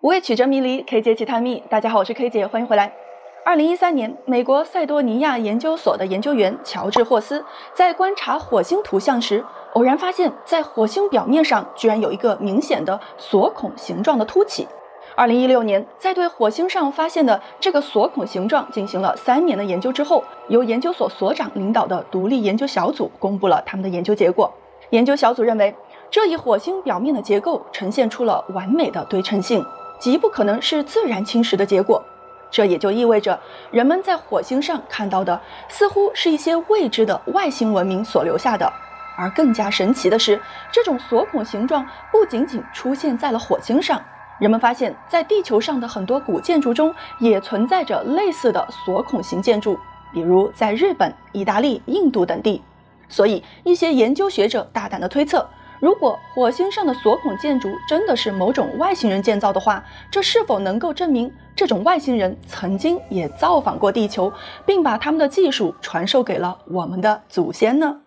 无畏曲折迷离，K 姐奇探秘。大家好，我是 K 姐，欢迎回来。2013年，美国塞多尼亚研究所的研究员乔治·霍斯在观察火星图像时，偶然发现，在火星表面上居然有一个明显的锁孔形状的凸起。2016年，在对火星上发现的这个锁孔形状进行了3年的研究之后，由研究所所长领导的独立研究小组公布了他们的研究结果。研究小组认为，这一火星表面的结构呈现出了完美的对称性，极不可能是自然侵蚀的结果。这也就意味着，人们在火星上看到的似乎是一些未知的外星文明所留下的。而更加神奇的是，这种锁孔形状不仅仅出现在了火星上，人们发现在地球上的很多古建筑中也存在着类似的锁孔型建筑，比如在日本、意大利、印度等地。所以一些研究学者大胆地推测，如果火星上的锁孔建筑真的是某种外星人建造的话，这是否能够证明这种外星人曾经也造访过地球，并把他们的技术传授给了我们的祖先呢？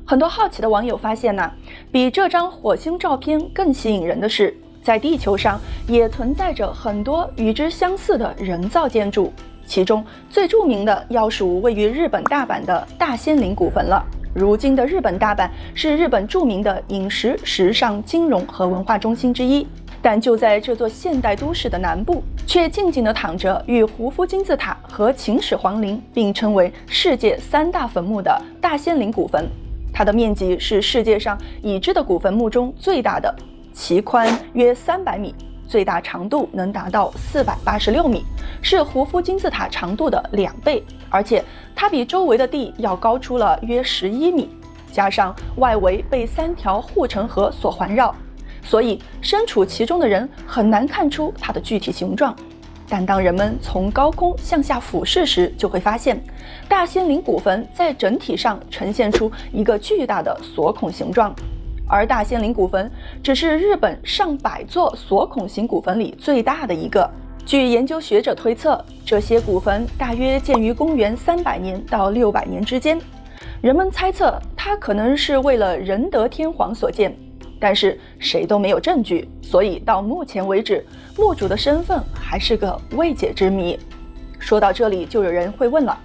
很多好奇的网友发现呢，比这张火星照片更吸引人的是，在地球上也存在着很多与之相似的人造建筑，其中最著名的要数位于日本大阪的大仙陵古坟了。如今的日本大阪是日本著名的饮食、时尚、金融和文化中心之一，但就在这座现代都市的南部，却静静地躺着与胡夫金字塔和秦始皇陵并称为世界3大坟墓的大仙陵古坟。它的面积是世界上已知的古坟墓中最大的，其宽约300米，最大长度能达到486米，是胡夫金字塔长度的2倍，而且它比周围的地要高出了约11米，加上外围被3条护城河所环绕，所以身处其中的人很难看出它的具体形状。但当人们从高空向下俯视时，就会发现大仙陵古坟在整体上呈现出一个巨大的锁孔形状，而大仙陵古坟只是日本上百座锁孔型古坟里最大的一个。据研究学者推测，这些古坟大约建于公元300年到600年之间，人们猜测它可能是为了仁德天皇所建，但是谁都没有证据，所以到目前为止，墓主的身份还是个未解之谜。说到这里，就有人会问了，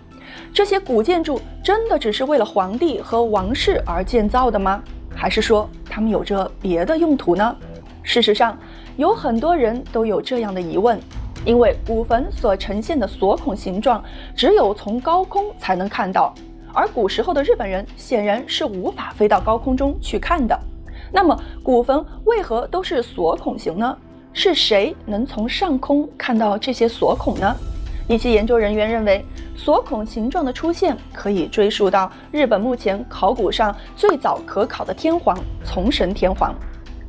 这些古建筑真的只是为了皇帝和王室而建造的吗？还是说他们有着别的用途呢？事实上，有很多人都有这样的疑问，因为古坟所呈现的锁孔形状只有从高空才能看到，而古时候的日本人显然是无法飞到高空中去看的。那么古坟为何都是锁孔形呢？是谁能从上空看到这些锁孔呢？一些研究人员认为，锁孔形状的出现可以追溯到日本目前考古上最早可考的天皇从神天皇。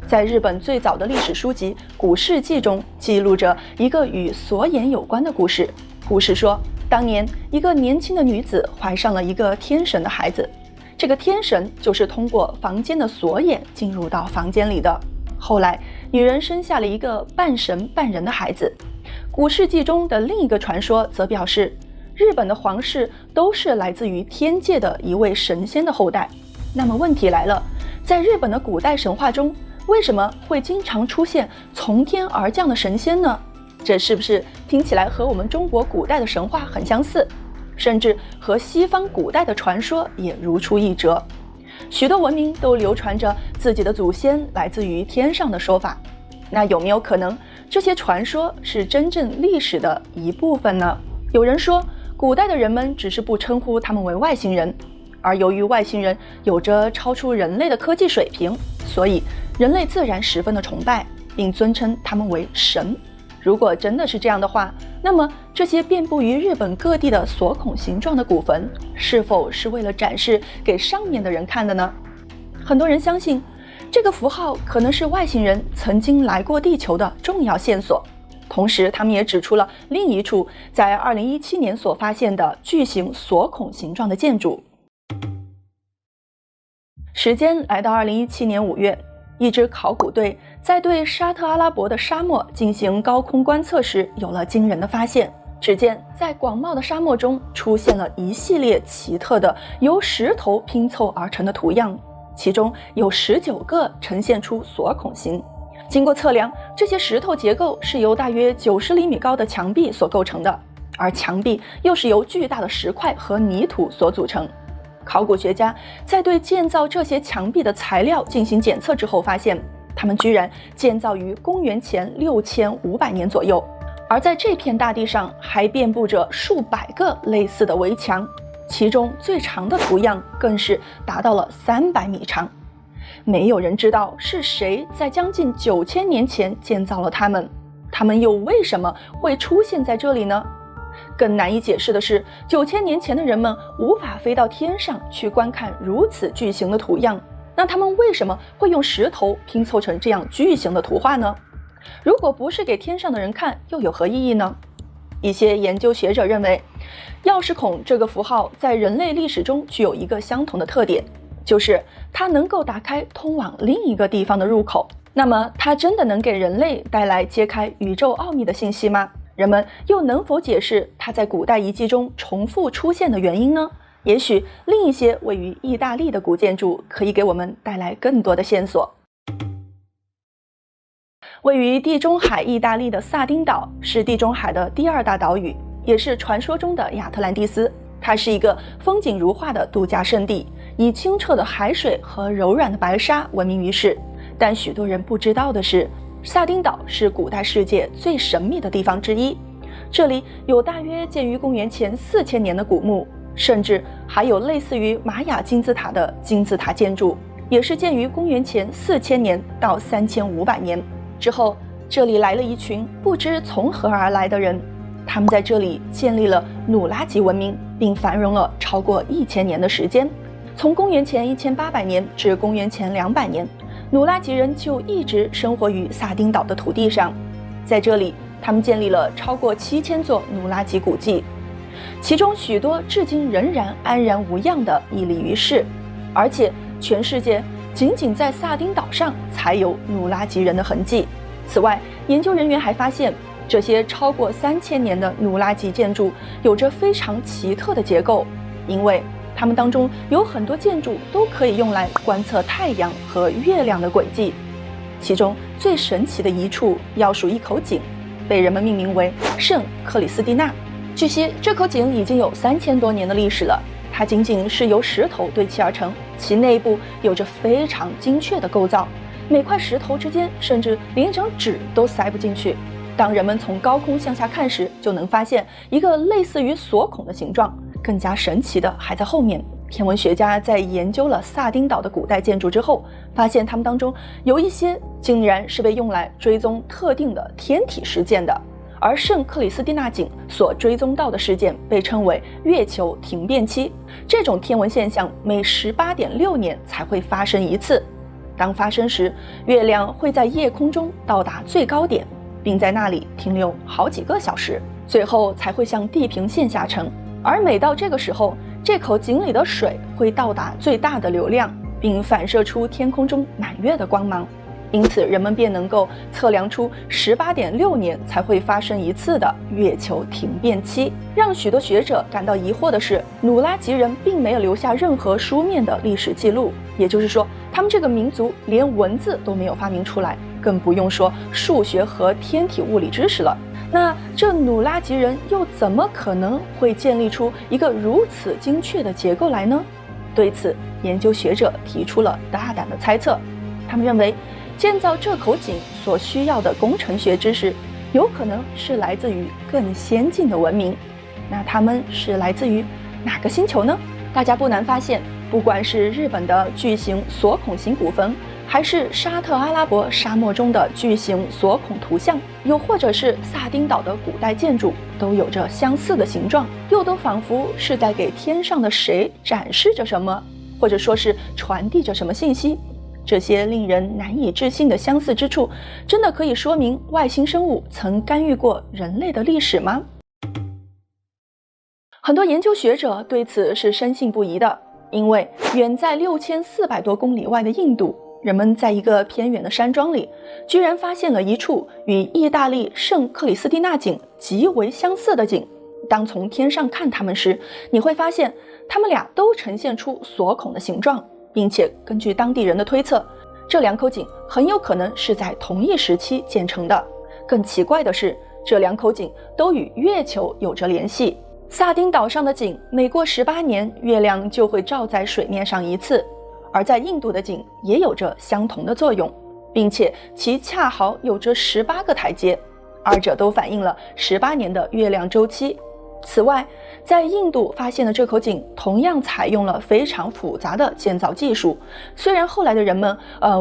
在日本最早的历史书籍《古事记》中记录着一个与锁眼有关的故事。故事说，当年一个年轻的女子怀上了一个天神的孩子，这个天神就是通过房间的锁眼进入到房间里的。后来女人生下了一个半神半人的孩子。古世纪中的另一个传说则表示，日本的皇室都是来自于天界的一位神仙的后代。那么问题来了，在日本的古代神话中，为什么会经常出现从天而降的神仙呢？这是不是听起来和我们中国古代的神话很相似，甚至和西方古代的传说也如出一辙？许多文明都流传着自己的祖先来自于天上的说法，那有没有可能这些传说是真正历史的一部分呢？有人说，古代的人们只是不称呼他们为外星人，而由于外星人有着超出人类的科技水平，所以人类自然十分的崇拜，并尊称他们为神。如果真的是这样的话，那么这些遍布于日本各地的锁孔形状的古坟，是否是为了展示给上面的人看的呢？很多人相信，这个符号可能是外星人曾经来过地球的重要线索。同时，他们也指出了另一处在2017年所发现的巨型锁孔形状的建筑。时间来到2017年5月，一支考古队在对沙特阿拉伯的沙漠进行高空观测时，有了惊人的发现。只见在广袤的沙漠中出现了一系列奇特的由石头拼凑而成的图样，其中有19个呈现出锁孔形。经过测量，这些石头结构是由大约90厘米高的墙壁所构成的，而墙壁又是由巨大的石块和泥土所组成。考古学家在对建造这些墙壁的材料进行检测之后，发现它们居然建造于公元前6500年左右。而在这片大地上还遍布着数百个类似的围墙，其中最长的图样更是达到了300米长。没有人知道是谁在将近9000年前建造了它们，它们又为什么会出现在这里呢？更难以解释的是，9000年前的人们无法飞到天上去观看如此巨型的图样，那他们为什么会用石头拼凑成这样巨型的图画呢？如果不是给天上的人看，又有何意义呢？一些研究学者认为，钥匙孔这个符号在人类历史中具有一个相同的特点，就是它能够打开通往另一个地方的入口。那么它真的能给人类带来揭开宇宙奥秘的信息吗？人们又能否解释它在古代遗迹中重复出现的原因呢？也许另一些位于意大利的古建筑可以给我们带来更多的线索。位于地中海意大利的萨丁岛是地中海的第2大岛屿，也是传说中的亚特兰蒂斯。它是一个风景如画的度假胜地，以清澈的海水和柔软的白沙闻名于世。但许多人不知道的是，萨丁岛是古代世界最神秘的地方之一。这里有大约建于公元前4000年的古墓，甚至还有类似于玛雅金字塔的金字塔建筑，也是建于公元前4000年到3500年。之后，这里来了一群不知从何而来的人，他们在这里建立了努拉吉文明，并繁荣了超过1000年的时间。从公元前1800年至公元前200年，努拉吉人就一直生活于萨丁岛的土地上。在这里，他们建立了超过7000座努拉吉古迹，其中许多至今仍然安然无恙地屹立于世，而且全世界仅仅在萨丁岛上才有努拉吉人的痕迹。此外，研究人员还发现，这些超过3000年的努拉吉建筑有着非常奇特的结构，因为它们当中有很多建筑都可以用来观测太阳和月亮的轨迹。其中最神奇的一处要数一口井，被人们命名为圣克里斯蒂娜。据悉，这口井已经有3000多年的历史了。它仅仅是由石头堆砌而成，其内部有着非常精确的构造，每块石头之间甚至连一张纸都塞不进去。当人们从高空向下看时，就能发现一个类似于锁孔的形状。更加神奇的还在后面。天文学家在研究了萨丁岛的古代建筑之后，发现它们当中有一些竟然是被用来追踪特定的天体事件的。而圣克里斯蒂娜井所追踪到的事件被称为月球停变期，这种天文现象每18.6年才会发生一次。当发生时，月亮会在夜空中到达最高点，并在那里停留好几个小时，最后才会向地平线下沉。而每到这个时候，这口井里的水会到达最大的流量，并反射出天空中满月的光芒。因此，人们便能够测量出18.6年才会发生一次的月球停变期。让许多学者感到疑惑的是，努拉吉人并没有留下任何书面的历史记录，也就是说，他们这个民族连文字都没有发明出来，更不用说数学和天体物理知识了。那这努拉吉人又怎么可能会建立出一个如此精确的结构来呢？对此，研究学者提出了大胆的猜测。他们认为，建造这口井所需要的工程学知识，有可能是来自于更先进的文明。那他们是来自于哪个星球呢？大家不难发现，不管是日本的巨型锁孔形古坟，还是沙特阿拉伯沙漠中的巨型锁孔图像，又或者是萨丁岛的古代建筑，都有着相似的形状，又都仿佛是在给天上的谁展示着什么，或者说是传递着什么信息。这些令人难以置信的相似之处，真的可以说明外星生物曾干预过人类的历史吗？很多研究学者对此是深信不疑的，因为远在6400多公里外的印度，人们在一个偏远的山庄里，居然发现了一处与意大利圣克里斯蒂娜井极为相似的井。当从天上看它们时，你会发现它们俩都呈现出锁孔的形状，并且根据当地人的推测，这2口井很有可能是在同一时期建成的。更奇怪的是，这2口井都与月球有着联系。萨丁岛上的井每过18年，月亮就会照在水面上一次，而在印度的井也有着相同的作用，并且其恰好有着18个台阶，二者都反映了18年的月亮周期。此外，在印度发现的这口井同样采用了非常复杂的建造技术，虽然后来的人们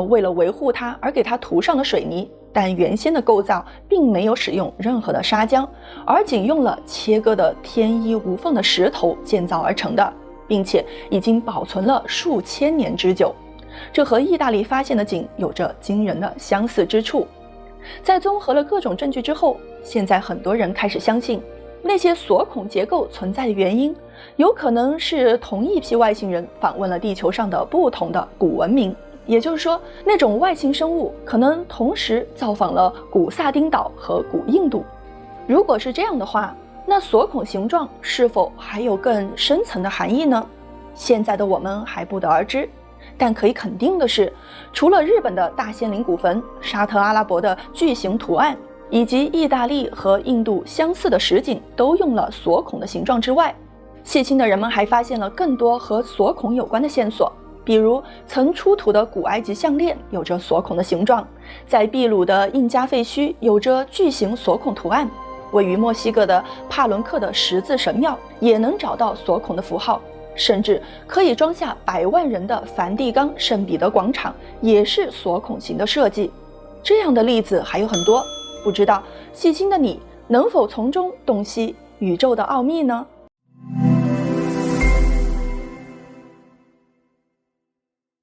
为了维护它而给它涂上了水泥，但原先的构造并没有使用任何的砂浆，而仅用了切割的天衣无缝的石头建造而成的，并且已经保存了数千年之久。这和意大利发现的井有着惊人的相似之处。在综合了各种证据之后，现在很多人开始相信，那些锁孔结构存在的原因，有可能是同一批外星人访问了地球上的不同的古文明，也就是说，那种外星生物可能同时造访了古萨丁岛和古印度。如果是这样的话，那锁孔形状是否还有更深层的含义呢？现在的我们还不得而知。但可以肯定的是，除了日本的大仙陵古坟、沙特阿拉伯的巨型图案，以及意大利和印度相似的石井都用了锁孔的形状之外，细心的人们还发现了更多和锁孔有关的线索。比如曾出土的古埃及项链有着锁孔的形状，在秘鲁的印加废墟有着巨型锁孔图案，位于墨西哥的帕伦克的十字神庙也能找到锁孔的符号，甚至可以装下100万人的梵蒂冈圣彼得广场也是锁孔型的设计。这样的例子还有很多，不知道细心的你能否从中洞悉宇宙的奥秘呢？